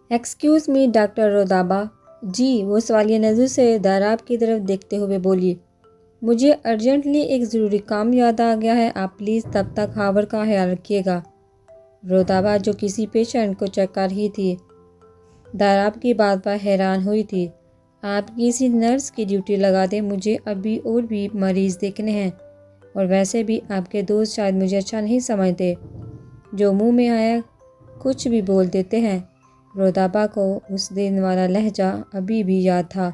Excuse me doctor رودابا. جی. وہ سوالیہ نظر سے داراب کی طرف دیکھتے ہوئے بولی. مجھے ارجنٹلی ایک ضروری کام یاد آ گیا ہے. آپ پلیز تب تک ہاورڈ کا خیال رکھیے گا. رودابا جو کسی پیشنٹ کو چیک کر رہی تھی داراب کی بات پر حیران ہوئی تھی. آپ کسی نرس کی ڈیوٹی لگا دیں. مجھے ابھی اور بھی مریض دیکھنے ہیں اور ویسے بھی آپ کے دوست شاید مجھے اچھا نہیں سمجھتے. جو منہ میں آیا کچھ بھی بول دیتے ہیں. رودابا کو اس دن والا لہجہ ابھی بھی یاد تھا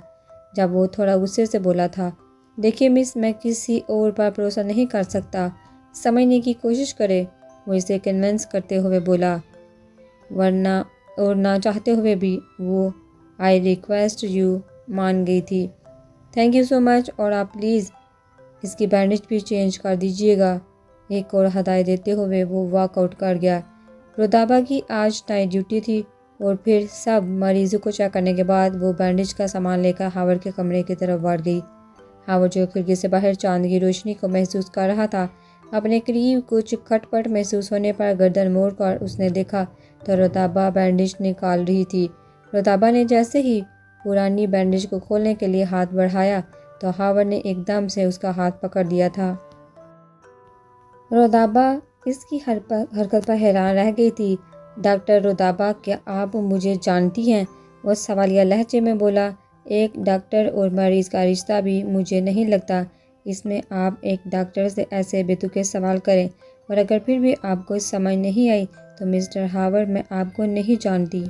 جب وہ تھوڑا غصے سے بولا تھا. دیکھیے مس، میں کسی اور پر بھروسہ نہیں کر سکتا. سمجھنے کی کوشش کرے. وہ اسے کنونس کرتے ہوئے بولا. ورنہ اور نہ چاہتے ہوئے بھی وہ آئی ریکویسٹ یو مان گئی تھی. تھینک یو سو مچ. اور آپ پلیز اس کی بینڈیج بھی چینج کر دیجیے گا. ایک اور ہدایت دیتے ہوئے وہ واک آؤٹ کر گیا. رودابا کی آج نائٹ ڈیوٹی تھی اور پھر سب مریضوں کو چیک کرنے کے بعد وہ بینڈیج کا سامان لے کر ہاورڈ کے کمرے کی طرف بڑھ گئی. ہاورڈ جو کھڑکی سے باہر چاند کی روشنی کو محسوس کر رہا تھا، اپنے قریب کچھ کھٹ پٹ محسوس ہونے پر گردن موڑ کر اس نے دیکھا تو رودابا بینڈیج نکال رہی تھی. رودابا نے جیسے ہی پرانی بینڈیج کو کھولنے کے لیے ہاتھ بڑھایا تو ہاورڈ نے ایک دم سے اس کا ہاتھ پکڑ لیا تھا. رودابا اس کی حرکت پر حیران رہ گئی تھی. ڈاکٹر رودابا، کیا آپ مجھے جانتی ہیں؟ وہ سوالیہ لہجے میں بولا. ایک ڈاکٹر اور مریض کا رشتہ بھی مجھے نہیں لگتا اس میں آپ ایک ڈاکٹر سے ایسے بےتوقع سوال کریں، اور اگر پھر بھی آپ کو سمجھ نہیں آئی تو مسٹر ہاورڈ میں آپ کو نہیں جانتی.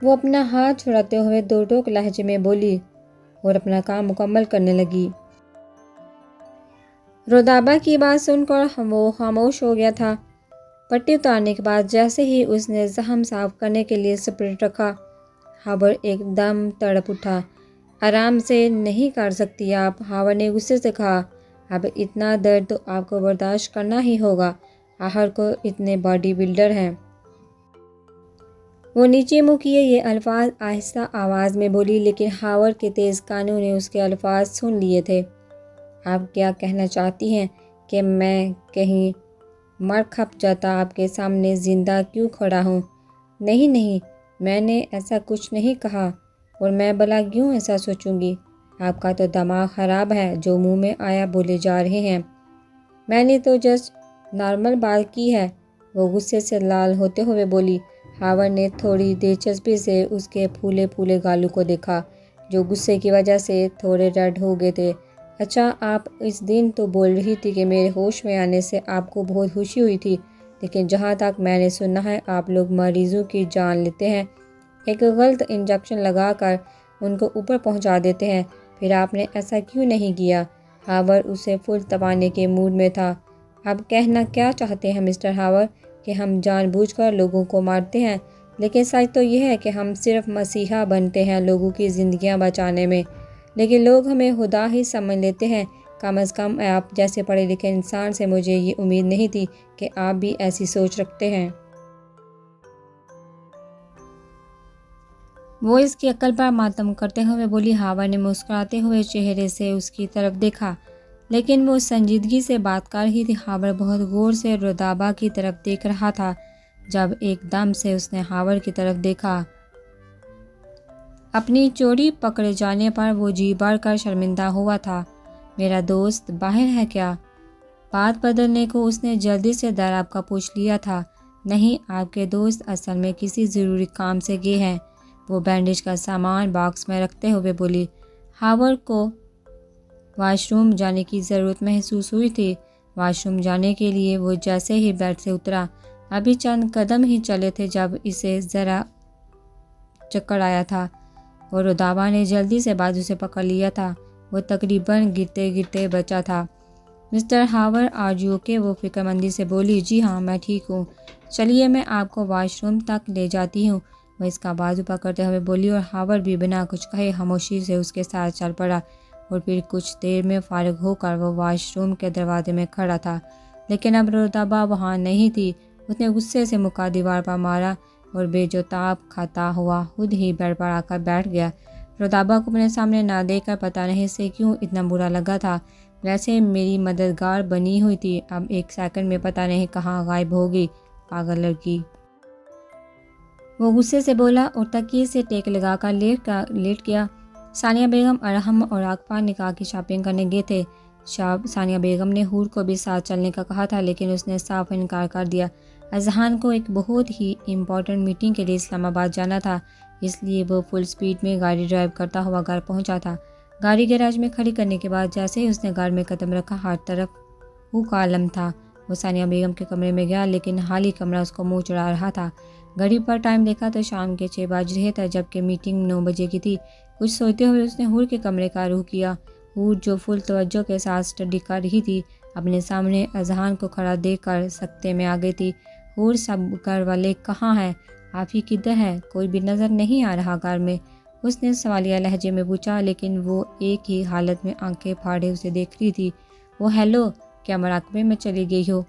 وہ اپنا ہاتھ چھڑاتے ہوئے دو ٹوک لہجے میں بولی اور اپنا کام مکمل کرنے لگی. رودابا کی بات سن کر وہ خاموش ہو گیا تھا. پٹی اتارنے کے بعد جیسے ہی اس نے زخم صاف کرنے کے لیے اسپرٹ رکھا، ہاورڈ ایک دم تڑپ اٹھا. آرام سے نہیں کر سکتی آپ؟ ہاورڈ نے غصے سے کہا. اب اتنا درد تو آپ کو برداشت کرنا ہی ہوگا، آخر کو اتنے باڈی بلڈر ہیں. وہ نیچے منہ کیے یہ الفاظ آہستہ آواز میں بولی، لیکن ہاورڈ کے تیز کانوں نے اس کے الفاظ سن لیے تھے. آپ کیا کہنا چاہتی ہیں کہ میں کہیں مر کھپ جاتا آپ کے سامنے زندہ کیوں کھڑا ہوں؟ نہیں نہیں، میں نے ایسا کچھ نہیں کہا، اور میں بھلا کیوں ایسا سوچوں گی؟ آپ کا تو دماغ خراب ہے، جو منہ میں آیا بولے جا رہے ہیں. میں نے تو جسٹ نارمل بات کی ہے. وہ غصے سے لال ہوتے ہوئے بولی. ہاورڈ نے تھوڑی دلچسپی سے اس کے پھولے پھولے گالوں کو دیکھا جو غصے کی وجہ سے تھوڑے ریڈ ہو گئے تھے. اچھا، آپ اس دن تو بول رہی تھی کہ میرے ہوش میں آنے سے آپ کو بہت خوشی ہوئی تھی، لیکن جہاں تک میں نے سنا ہے آپ لوگ مریضوں کی جان لیتے ہیں، ایک غلط انجیکشن لگا کر ان کو اوپر پہنچا دیتے ہیں. پھر آپ نے ایسا کیوں نہیں کیا؟ ہاورڈ اسے فل تپانے کے موڈ میں تھا. آپ کہنا کیا چاہتے ہیں مسٹر ہاورڈ کہ ہم جان بوجھ کر لوگوں کو مارتے ہیں؟ لیکن سچ تو یہ ہے کہ ہم صرف مسیحا بنتے ہیں لوگوں کی زندگیاں بچانے میں، لیکن لوگ ہمیں خدا ہی سمجھ لیتے ہیں. کم از کم آپ جیسے پڑھے لکھے انسان سے مجھے یہ امید نہیں تھی کہ آپ بھی ایسی سوچ رکھتے ہیں. وہ اس کی عقل پر ماتم کرتے ہوئے بولی. ہاورڈ نے مسکراتے ہوئے چہرے سے اس کی طرف دیکھا، لیکن وہ سنجیدگی سے بات کر رہی تھی. ہاورڈ بہت غور سے رودابا کی طرف دیکھ رہا تھا جب ایک دم سے اس نے ہاورڈ کی طرف دیکھا. اپنی چوری پکڑے جانے پر وہ جی بھر کر شرمندہ ہوا تھا. میرا دوست باہر ہے کیا؟ بات بدلنے کو اس نے جلدی سے داراب کا پوچھ لیا تھا. نہیں، آپ کے دوست اصل میں کسی ضروری کام سے گئے ہیں، وہ بینڈیج کا سامان باکس میں رکھتے ہوئے بولی. ہاورڈ کو واش روم جانے کی ضرورت محسوس ہوئی تھی. واش روم جانے کے لیے وہ جیسے ہی بیڈ سے اترا، ابھی چند قدم ہی چلے تھے جب اسے ذرا چکر آیا تھا اور رودابا نے جلدی سے بازو سے پکڑ لیا تھا. وہ تقریباً گرتے گرتے بچا تھا. Mister Howard are you okay? وہ فکر مندی سے بولی. جی ہاں، میں ٹھیک ہوں، چلیے میں آپ کو واش روم تک لے جاتی ہوں. وہ اس کا بازو پکڑتے ہوئے بولی اور ہاورڈ بھی بنا کچھ کہے خاموشی سے اس کے ساتھ چل پڑا. اور پھر کچھ دیر میں فارغ ہو کر وہ واش روم کے دروازے میں کھڑا تھا، لیکن اب رودابا وہاں نہیں تھی. اس نے غصے سے مکہ دیوار پر مارا اور بے جوتاب کھاتا ہوا خود ہی بیڈ پر آ کر بیٹھ گیا. رودابا کو اپنے سامنے نہ دیکھ کر پتہ نہیں سے کیوں اتنا برا لگا تھا. ویسے میری مددگار بنی ہوئی تھی، اب ایک سیکنڈ میں پتہ نہیں کہاں غائب ہو گئی، پاگل لڑکی. وہ غصے سے بولا اور تکیے سے ٹیک لگا کر لیٹ گیا۔ ثانیہ بیگم، ارحم اور عاقبہ نکاح کی شاپنگ کرنے گئے تھے۔ ثانیہ بیگم نے حور کو بھی ساتھ چلنے کا کہا تھا، لیکن اس نے صاف انکار کر دیا۔ اذہان کو ایک بہت ہی امپورٹنٹ میٹنگ کے لیے اسلام آباد جانا تھا، اس لیے وہ فل سپیڈ میں گاڑی ڈرائیو کرتا ہوا گھر پہنچا تھا۔ گاڑی گیراج میں کھڑی کرنے کے بعد جیسے ہی اس نے گھر میں قدم رکھا، ہر طرف ہو کا عالم تھا۔ وہ ثانیہ بیگم کے کمرے میں گیا، لیکن خالی کمرہ اس کو منہ چڑھا رہا تھا۔ گھڑی پر ٹائم دیکھا تو شام کے 6 بج رہے تھے، جبکہ میٹنگ 9 بجے کی تھی۔ کچھ سوچتے ہوئے اس نے حور کے کمرے کا رخ کیا۔ حور جو فل توجہ کے ساتھ اسٹڈی کر رہی تھی، اپنے سامنے اذہان کو کھڑا دیکھ کر سکتے میں آ گئی تھی۔ حور، سب گھر والے کہاں ہیں؟ آپ ہی کدھر ہے؟ کوئی بھی نظر نہیں آ رہا گھر میں؟ اس نے سوالیہ لہجے میں پوچھا، لیکن وہ ایک ہی حالت میں آنکھیں پھاڑے اسے دیکھ رہی تھی۔ وہ ہیلو، کیا مراقبے میں چلی گئی ہو؟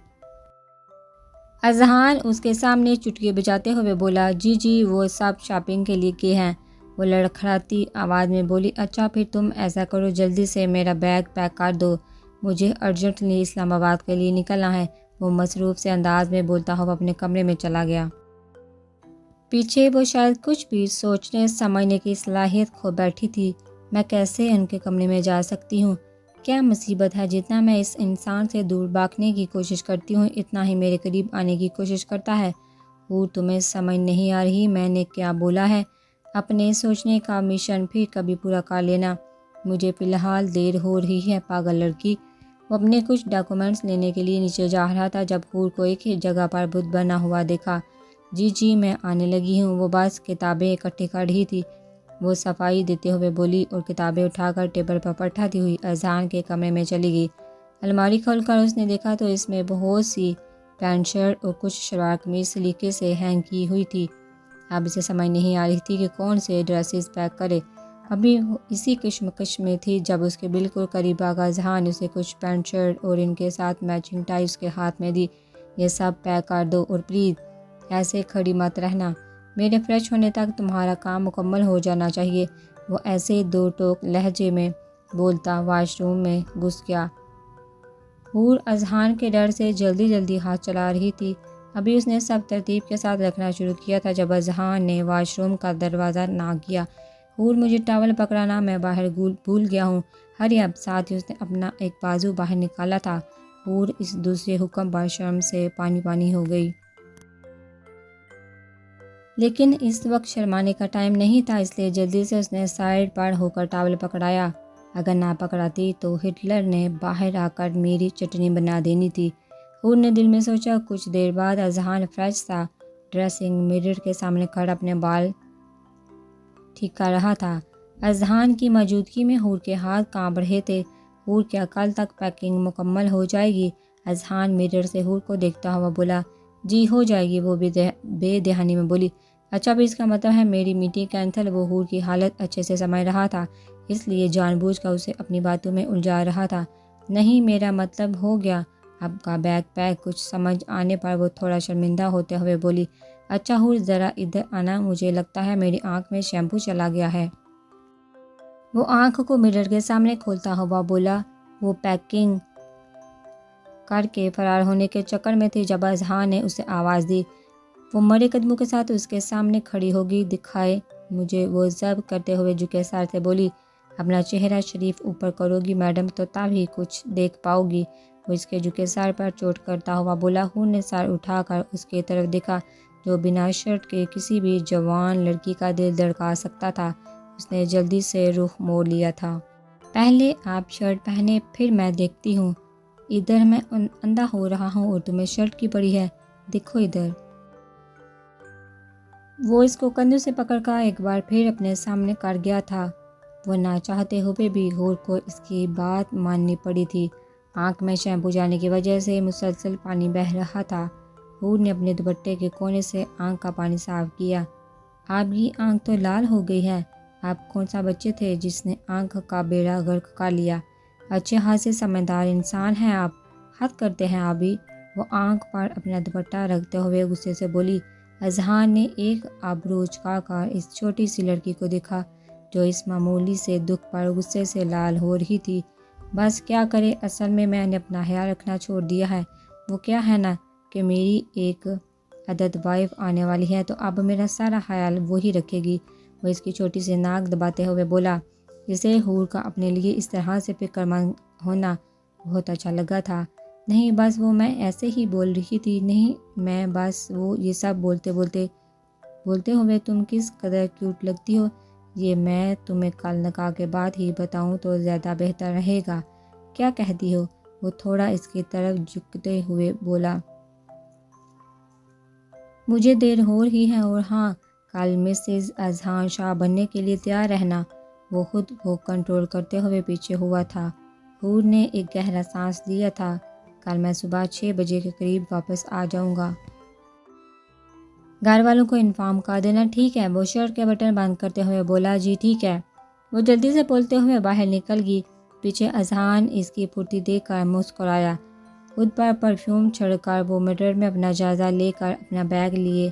اذہان اس کے سامنے چٹکی بجاتے ہوئے بولا، جی وہ سب شاپنگ کے لیے گئے ہیں۔ وہ لڑکھڑاتی آواز میں بولی، اچھا پھر تم ایسا کرو، جلدی سے میرا بیگ پیک کر دو، مجھے ارجنٹلی اسلام آباد کے لیے نکلنا ہے۔ وہ مصروف سے انداز میں بولتا ہوا اپنے کمرے میں چلا گیا۔ پیچھے وہ شاید کچھ بھی سوچنے سمجھنے کی صلاحیت کھو بیٹھی تھی۔ میں کیسے ان کے کمرے میں جا سکتی ہوں؟ کیا مصیبت ہے؟ جتنا میں اس انسان سے دور بھاگنے کی کوشش کرتی ہوں، اتنا ہی میرے قریب آنے کی کوشش کرتا ہے۔ وہ تمہیں سمجھ نہیں آ رہی میں نے کیا بولا ہے؟ اپنے سوچنے کا مشن پھر کبھی پورا کر لینا۔ مجھے فی الحال دیر ہو رہی ہے، پاگل لڑکی۔ وہ اپنے کچھ ڈاکومنٹس لینے کے لیے نیچے جا رہا تھا جب حور کو ایک ہی جگہ پر بت بنا ہوا دیکھا۔ جی میں آنے لگی ہوں۔ وہ بس کتابیں اکٹھی کر رہی تھی۔ وہ صفائی دیتے ہوئے بولی اور کتابیں اٹھا کر ٹیبل پر پٹھاتی ہوئی اذہان کے کمرے میں چلی گئی۔ الماری کھول کر اس نے دیکھا تو اس میں بہت سی پینٹ شرٹ اور کچھ شلوار قمیض سلیقے سے ہینگ کی ہوئی تھی۔ اب اسے سمجھ نہیں آ رہی تھی کہ کون سے ڈریسز پیک کرے۔ ابھی اسی کشمکش میں تھی جب اس کے بالکل قریب آ کر اذہان نے اسے کچھ پینٹ شرٹ اور ان کے ساتھ میچنگ ٹائی اس کے ہاتھ میں دی۔ یہ سب پیک کر دو اور پلیز ایسے کھڑی مت رہنا، میرے فریش ہونے تک تمہارا کام مکمل ہو جانا چاہیے۔ وہ ایسے دو ٹوک لہجے میں بولتا واش روم میں گھس گیا۔ حور اذہان کے ڈر سے جلدی ہاتھ چلا رہی تھی۔ ابھی اس نے سب ترتیب کے ساتھ رکھنا شروع کیا تھا جب اذہان نے واش روم کا دروازہ ناک کیا۔ حور، مجھے ٹاول پکڑانا، میں باہر بھول گیا ہوں، ہری اب۔ ساتھ ہی اس نے اپنا ایک بازو باہر نکالا تھا۔ حور اس دوسرے حکم پر شرم سے پانی ہو گئی۔ لیکن اس وقت شرمانے کا ٹائم نہیں تھا، اس لیے جلدی سے اس نے سائڈ پر ہو کر ٹاول پکڑایا۔ اگر نہ پکڑاتی تو ہٹلر نے باہر آ کر میری چٹنی بنا دینی تھی۔ حور نے دل میں سوچا۔ کچھ دیر بعد اذہان فریش سا ڈریسنگ مرر کے سامنے کھڑا اپنے بال ٹھیک کر رہا تھا۔ اذہان کی موجودگی میں حور کے ہاتھ کانپ رہے تھے۔ حور، کیا کل تک پیکنگ مکمل ہو جائے گی؟ اذہان مرر سے حور کو دیکھتا ہوا بولا۔ جی ہو جائے گی، وہ بے دہانی میں بولی۔ اچھا پھر اس کا مطلب ہے میری میٹنگ کینسل؟ وہ حور کی حالت اچھے سے سمجھ رہا تھا، اس لیے جان بوجھ کر اسے اپنی باتوں میں الجھا رہا تھا۔ نہیں، میرا مطلب ہو گیا اب کا بیگ پیک۔ کچھ سمجھ آنے پر وہ تھوڑا شرمندہ ہوتے ہوئے بولی، اچھا حور ذرا ادھر آنا، مجھے لگتا ہے میری آنکھ میں شیمپو چلا گیا ہے۔ وہ آنکھ کو مرر کے سامنے کھولتا ہوا بولا۔ وہ پیکنگ کر کے فرار ہونے کے چکر میں تھی جب اذہان نے اسے آواز دی۔ وہ مرے قدموں کے ساتھ اس کے سامنے کھڑی ہوگی۔ دکھائے مجھے، وہ ضبط کرتے ہوئے جھکے سر سے بولی۔ اپنا چہرہ شریف اوپر کرو گی میڈم تو تب ہی کچھ دیکھ پاؤ گی۔ وہ اس کے جھکے سر پر چوٹ کرتا ہوا بولا۔ حور نے سر اٹھا کر اس کی طرف دیکھا جو بنا شرٹ کے کسی بھی جوان لڑکی کا دل دھڑکا سکتا تھا۔ اس نے جلدی سے رخ موڑ لیا تھا۔ پہلے آپ شرٹ پہنے، پھر میں دیکھتی ہوں۔ ادھر میں اندھا ہو رہا ہوں اور تمہیں شرٹ کی پڑی ہے، دیکھو ادھر۔ وہ اس کو کندھوں سے پکڑ کر ایک بار پھر اپنے سامنے کر گیا تھا۔ وہ نہ چاہتے ہوئے بھی حور کو اس کی بات ماننی پڑی تھی۔ آنکھ میں شیمپو جانے کی وجہ سے مسلسل پانی بہہ رہا تھا۔ حور نے اپنے دوپٹے کے کونے سے آنکھ کا پانی صاف کیا۔ آپ کی آنکھ تو لال ہو گئی ہے، آپ کون سا بچے تھے جس نے آنکھ کا بیڑا غرق کر لیا؟ اچھے ہاتھ سے سمجھدار انسان ہیں آپ، حد کرتے ہیں ابھی۔ وہ آنکھ پر اپنا دوپٹہ رکھتے ہوئے غصے سے بولی۔ اذہان نے ایک آبرو اچکا کر اس چھوٹی سی لڑکی کو دیکھا جو اس معمولی سے دکھ پر غصے سے لال ہو رہی تھی۔ بس کیا کرے، اصل میں نے اپنا خیال رکھنا چھوڑ دیا ہے۔ وہ کیا ہے نا کہ میری ایک عدد وائف آنے والی ہے تو اب میرا سارا خیال وہی رکھے گی۔ وہ اس کی چھوٹی سی ناک دباتے ہوئے بولا۔ اسے حور کا اپنے لیے اس طرح سے فکر مند ہونا بہت اچھا لگا تھا۔ نہیں بس وہ میں ایسے ہی بول رہی تھی، نہیں میں بس وہ یہ سب بولتے ہوئے تم کس قدر کیوٹ لگتی ہو یہ میں تمہیں کل نکاح کے بعد ہی بتاؤں تو زیادہ بہتر رہے گا۔ کیا کہتی ہو؟ وہ تھوڑا اس کی طرف جھکتے ہوئے بولا۔ مجھے دیر ہو رہی ہے اور ہاں کل مسز اذہان شاہ بننے کے لیے تیار رہنا۔ وہ خود کو کنٹرول کرتے ہوئے پیچھے ہوا تھا۔ حور نے ایک گہرا سانس لیا تھا۔ کل میں صبح 6 بجے کے قریب واپس آ جاؤں گا۔ گھر والوں کو انفارم کر دینا، ٹھیک ہے؟ وہ شرٹ کے بٹن بند کرتے ہوئے بولا۔ جی ٹھیک ہے۔ وہ جلدی سے بولتے ہوئے باہر نکل گئی۔ پیچھے اذہان اس کی پھرتی دیکھ کر مسکرایا۔ خود پر پرفیوم چھڑ کر وہ میٹر میں اپنا جائزہ لے کر اپنا بیگ لیے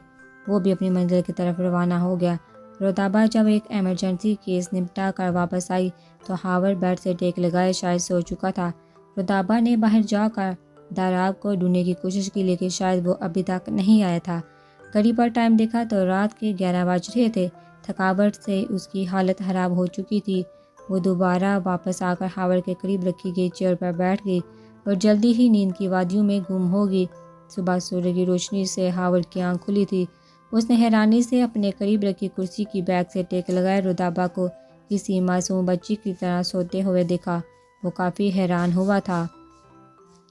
وہ بھی اپنی منزل کی طرف روانہ ہو گیا۔ رودابہ جب ایک ایمرجنسی کیس نپٹا کر واپس آئی تو ہاورڈ بیڈ سے ٹیک لگائے شاید سو چکا تھا۔ رودابہ نے باہر جا کر داراب کو ڈھونڈنے کی کوشش کی لیکن شاید وہ ابھی تک نہیں آیا تھا۔ گھڑی پر ٹائم دیکھا تو رات کے 11 بج رہے تھے۔ تھکاوٹ سے اس کی حالت خراب ہو چکی تھی۔ وہ دوبارہ واپس آ کر ہاورڈ کے قریب رکھی گئی چیئر پر بیٹھ گئی اور جلدی ہی نیند کی وادیوں میں گم ہو گئی۔ صبح سورج کی روشنی سے ہاورڈ کی آنکھ کھلی تھی۔ اس نے حیرانی سے اپنے قریب رکھی کرسی کی بیک سے ٹیک لگائے رودابہ کو کسی معصوم بچی کی طرح سوتے ہوئے دیکھا۔ وہ کافی حیران ہوا تھا۔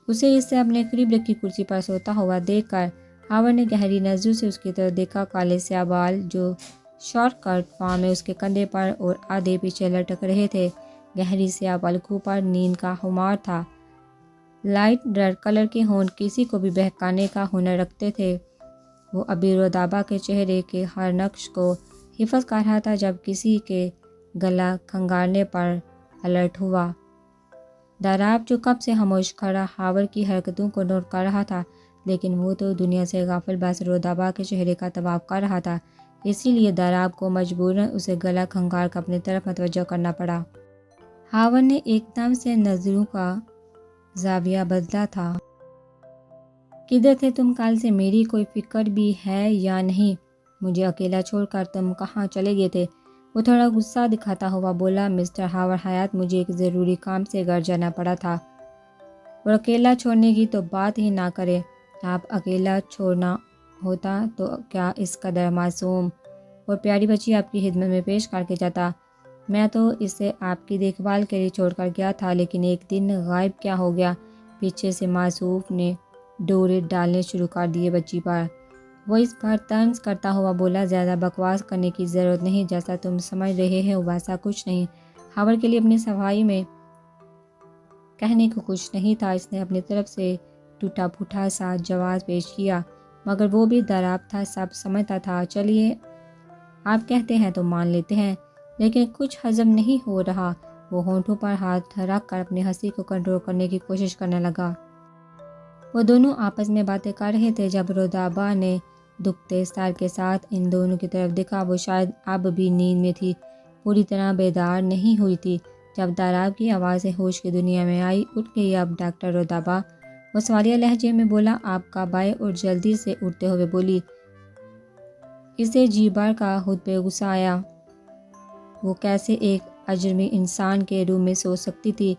اسے اس سے اپنے قریب رکھی کرسی پر سوتا ہوا دیکھ کر ہاورڈ نے گہری نظروں سے اس کی طرف دیکھا۔ کالے سیاہ بال جو شارٹ کٹ فارم میں اس کے کندھے پر اور آدھے پیچھے لٹک رہے تھے، گہری سیاہ پلکوں پر نیند کا خمار تھا۔ لائٹ ریڈ کلر کے ہونٹ کسی کو بھی بہکانے کا ہنر رکھتے تھے۔ وہ ابھی رودابہ کے چہرے کے ہر نقش کو حفظ کر رہا تھا جب کسی کے گلا کھنگارنے پر الرٹ ہوا۔ داراب جو کب سے خاموش کھڑا ہاورڈ کی حرکتوں کو نوٹ کر رہا تھا لیکن وہ تو دنیا سے غافل بس رودابہ کے چہرے کا طواف کر رہا تھا، اسی لیے داراب کو مجبوراً اسے گلا کھنگار کر اپنی طرف متوجہ کرنا پڑا۔ ہاورڈ نے ایک دم سے نظروں کا زاویہ بدلا تھا۔ کدھر تھے تم کل سے؟ میری کوئی فکر بھی ہے یا نہیں؟ مجھے اکیلا چھوڑ کر تم کہاں چلے گئے تھے؟ وہ تھوڑا غصہ دکھاتا ہوا بولا۔ مسٹر ہاورڈ حیات، مجھے ایک ضروری کام سے گھر جانا پڑا تھا۔ اور اکیلا چھوڑنے کی تو بات ہی نہ کرے۔ آپ اکیلا چھوڑنا ہوتا تو کیا اس قدر معصوم اور پیاری بچی آپ کی خدمت میں پیش کر کے جاتا؟ میں تو اسے آپ کی دیکھ بھال کے لیے چھوڑ کر گیا تھا لیکن ایک دن غائب کیا ہو گیا۔ پیچھے سے معصوف نے ڈورے ڈالنے شروع کر دیے بچی پر۔ وہ اس پر طنز کرتا ہوا بولا۔ زیادہ بکواس کرنے کی ضرورت نہیں، جیسا تم سمجھ رہے ہو ویسا کچھ نہیں۔ ہاورڈ کے لیے اپنی صفائی میں کہنے کو کچھ نہیں تھا۔ اس نے اپنی طرف سے ٹوٹا پھوٹا سا جواز پیش کیا مگر وہ بھی داراب تھا، سب سمجھتا تھا۔ چلیے آپ کہتے ہیں تو مان لیتے ہیں لیکن کچھ ہضم نہیں ہو رہا۔ وہ ہونٹوں پر ہاتھ رکھ کر اپنی ہنسی کو کنٹرول کرنے کی کوشش کرنے لگا۔ وہ دونوں آپس میں باتیں کر رہے تھے جب رودابہ نے دکھتے سر کے ساتھ ان دونوں کی طرف دیکھا۔ وہ شاید اب بھی نیند میں تھی، پوری طرح بیدار نہیں ہوئی تھی۔ جب داراب کی آواز ہوش کی دنیا میں آئی، اٹھ گئی اب ڈاکٹر رودابہ؟ وہ سوالیہ لہجے میں بولا۔ آپ کا بھائی اور جلدی سے اٹھتے ہوئے بولی۔ اسے جی بھر کا خود پہ غصہ آیا۔ وہ کیسے ایک اجرمی انسان کے روم میں سو سکتی تھی؟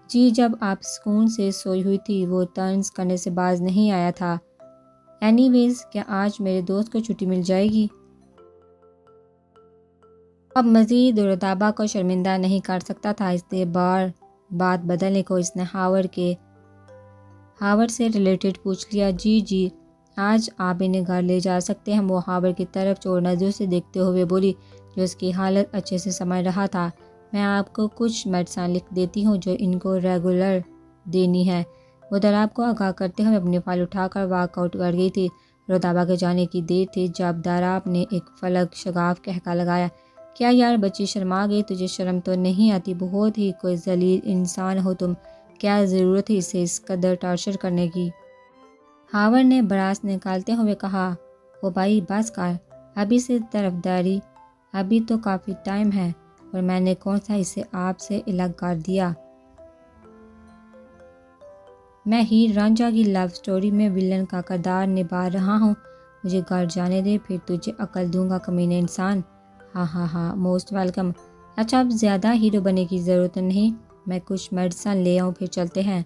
جی جب آپ سکون سے سوئی ہوئی تھی۔ وہ طنز کرنے سے باز نہیں آیا تھا۔ اینی ویز کیا آج میرے دوست کو چھٹی مل جائے گی؟ اب مزید رودابہ کو شرمندہ نہیں کر سکتا تھا، اس لیے بات بدلنے کو اس نے ہاورڈ سے ریلیٹڈ پوچھ لیا۔ جی آج آپ انہیں گھر لے جا سکتے ہیں۔ وہ ہاورڈ کی طرف چور نظروں سے دیکھتے ہوئے بولی جو اس کی حالت اچھے سے سمجھ رہا تھا۔ میں آپ کو کچھ میڈیسن لکھ دیتی ہوں جو ان کو ریگولر دینی ہے۔ وہ داراب کو آگاہ کرتے ہوئے اپنی فائل اٹھا کر واک آؤٹ کر گئی تھی۔ رودابہ کے جانے کی دیر تھی جب داراب نے ایک فلک شگاف کہکا لگایا۔ کیا یار بچی شرما گئی؟ تجھے شرم تو نہیں آتی؟ بہت ہی کوئی ذلیل انسان ہو تم۔ کیا ضرورت ہے اسے اس قدر ٹارچر کرنے کی؟ ہاورڈ نے براس نکالتے ہوئے کہا۔ او بھائی بس کر، ابھی سے طرفداری، ابھی تو کافی ٹائم ہے اور میں نے کون سا اسے آپ سے الگ کر دیا؟ میں ہیر رانجھا کی لو سٹوری میں ولن کا کردار نبھا رہا ہوں، مجھے گھر جانے دے، پھر تجھے عقل دوں گا کمینے انسان۔ ہاں ہاں ہاں، موسٹ ویلکم۔ اچھا اب زیادہ ہیرو بننے کی ضرورت نہیں، میں کچھ میڈیسن لے آؤں پھر چلتے ہیں۔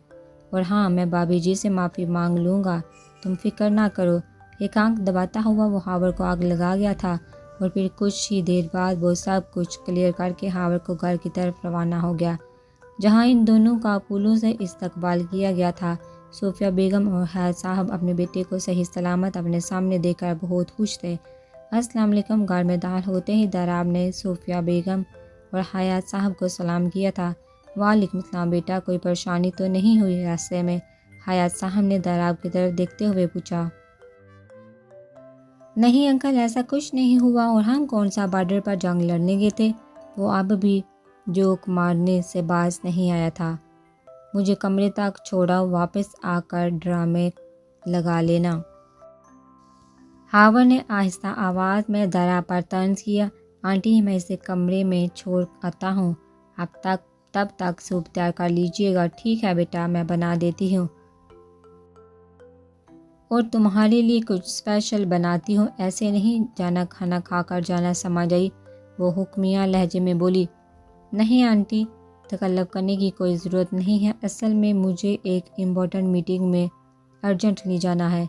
اور ہاں میں بابی جی سے معافی مانگ لوں گا، تم فکر نہ کرو۔ ایک آنکھ دباتا ہوا وہ ہاور کو آگ لگا گیا تھا اور پھر کچھ ہی دیر بعد وہ سب کچھ کلیئر کر کے ہاور کو گھر کی طرف روانہ ہو گیا، جہاں ان دونوں کا پھولوں سے استقبال کیا گیا تھا۔ صوفیہ بیگم اور حیات صاحب اپنے بیٹے کو صحیح سلامت اپنے سامنے دیکھ کر بہت خوش تھے۔ السلام علیکم۔ گھر میں داخل ہوتے ہی دراب نے صوفیہ بیگم اور حیات صاحب کو سلام کیا تھا۔ وعلیکم السلام بیٹا، کوئی پریشانی تو نہیں ہوئی راستے میں؟ حیات صاحب نے دراب کی طرف دیکھتے ہوئے پوچھا۔ نہیں انکل، ایسا کچھ نہیں ہوا، اور ہم کون سا بارڈر پر جنگ لڑنے گئے تھے؟ وہ اب بھی جوک مارنے سے باز نہیں آیا تھا۔ مجھے کمرے تک چھوڑا، واپس آ کر ڈرامے لگا لینا۔ ہاور نے آہستہ آواز میں دراب پر طنز کیا۔ آنٹی میں اسے کمرے میں چھوڑ آتا ہوں، تب تک سوپ تیار کر لیجیے گا۔ ٹھیک ہے بیٹا، میں بنا دیتی ہوں، اور تمہارے لیے کچھ اسپیشل بناتی ہوں، ایسے نہیں جانا کھانا کھا کر جانا سمجھ آئی؟ وہ حکمیہ لہجے میں بولی۔ نہیں آنٹی، تکلف کرنے کی کوئی ضرورت نہیں ہے، اصل میں مجھے ایک امپورٹنٹ میٹنگ میں ارجنٹلی جانا ہے۔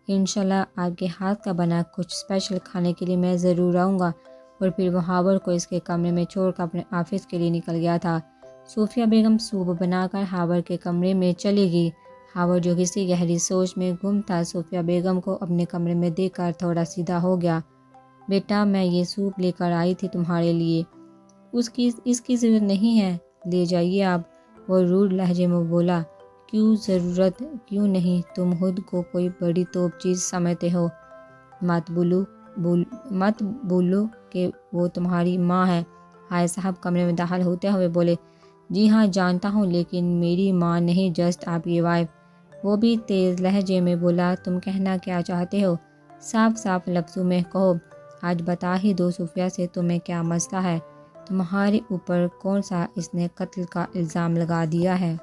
انشاءاللہ آپ کے ہاتھ کا بنا کچھ اسپیشل کھانے کے لیے میں ضرور آؤں گا۔ اور پھر وہ ہاور کو اس کے کمرے میں چھوڑ کر اپنے آفس کے لیے نکل گیا تھا۔ صوفیہ بیگم سوپ بنا کر ہاور کے کمرے میں چلی گئی۔ ہاور جو کسی گہری سوچ میں گم تھا، صوفیہ بیگم کو اپنے کمرے میں دیکھ کر تھوڑا سیدھا ہو گیا۔ بیٹا میں یہ سوپ لے کر آئی تھی تمہارے لیے، اس کی ضرورت نہیں ہے، لے جائیے آپ۔ وہ روڈ لہجے میں بولا۔ کیوں ضرورت کیوں نہیں؟ تم خود کو کوئی بڑی توپ چیز سمجھتے ہو؟ مت بولو کہ وہ تمہاری ماں ہے۔ حیات صاحب کمرے میں داخل ہوتے ہوئے بولے۔ جی ہاں جانتا ہوں، لیکن میری ماں نہیں، جسٹ آپ کی وائف۔ وہ بھی تیز لہجے میں بولا۔ تم کہنا کیا چاہتے ہو؟ صاف صاف لفظوں میں کہو، آج بتا ہی دو صوفیہ سے تمہیں کیا مسئلہ ہے، تمہارے اوپر کون سا اس نے قتل کا الزام لگا دیا ہے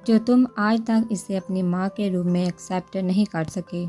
جو تم آج تک اسے اپنی ماں کے روپ میں ایکسیپٹ نہیں کر سکے؟